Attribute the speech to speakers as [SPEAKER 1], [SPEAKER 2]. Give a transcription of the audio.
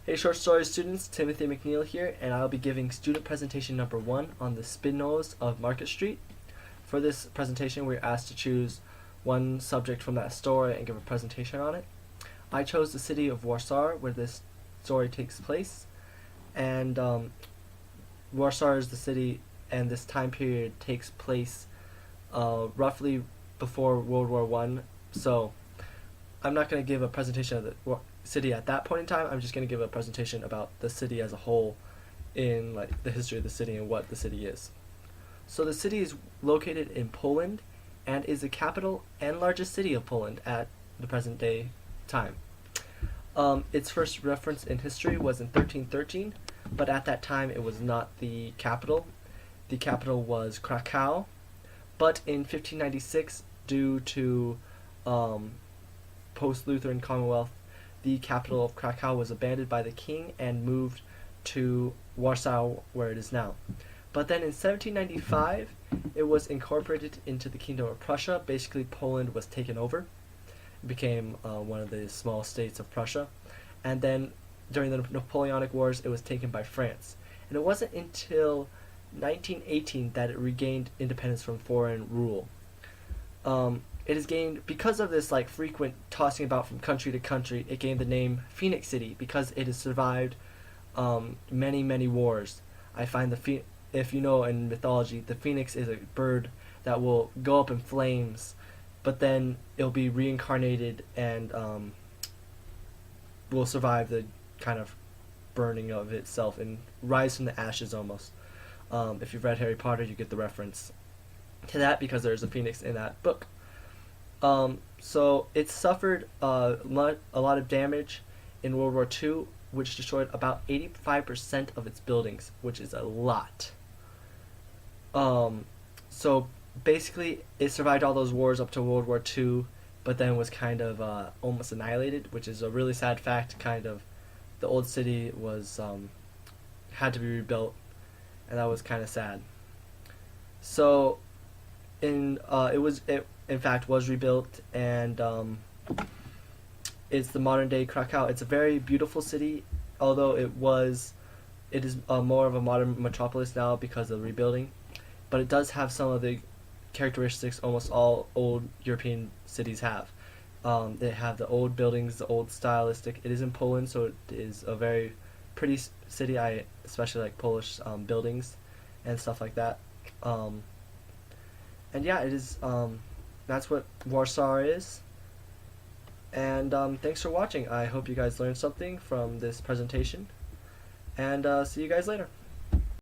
[SPEAKER 1] Hey short story students, Timothy McNeil here, and I'll be giving student presentation number 1 on the Spinoza of Market Street. For this presentation, we're asked to choose one subject from that story and give a presentation on it. I chose the city of Warsaw, where this story takes place, and Warsaw is the city, and this time period takes place roughly before World War I. So I'm not going to give a presentation of the city at that point in time. I'm just going to give a presentation about the city as a whole, in like the history of the city and what the city is. So the city is located in Poland and is the capital and largest city of Poland at the present day time. Its first reference in history was in 1313, but at that time it was not the capital. The capital was Krakow, but in 1596, due to post-Lutheran Commonwealth, the capital of Krakow was abandoned by the king and moved to Warsaw, where it is now. But then in 1795, it was incorporated into the Kingdom of Prussia. Basically, Poland was taken over. It became one of the small states of Prussia. And then during the Napoleonic Wars, it was taken by France. And it wasn't until 1918 that it regained independence from foreign rule. It has gained, because of this like frequent tossing about from country to country, it gained the name Phoenix City because it has survived many wars. I find if you know in mythology, the phoenix is a bird that will go up in flames, but then it'll be reincarnated and will survive the kind of burning of itself and rise from the ashes almost. If you've read Harry Potter, you get the reference to that because there's a phoenix in that book. So it suffered a lot of damage in World War II, which destroyed about 85% of its buildings, which is a lot. So basically, it survived all those wars up to World War II, but then was kind of almost annihilated, which is a really sad fact. Kind of, the old city was had to be rebuilt, and that was kind of sad. So, it in fact was rebuilt, and it's the modern day Krakow. It's a very beautiful city, although it is more of a modern metropolis now because of the rebuilding, but it does have some of the characteristics almost all old European cities have. They have the old buildings, the old stylistic. It is in Poland, so it is a very pretty city. I especially like Polish buildings and stuff like that. And yeah, it is. That's what Warsaw is. And thanks for watching. I hope you guys learned something from this presentation. And see you guys later.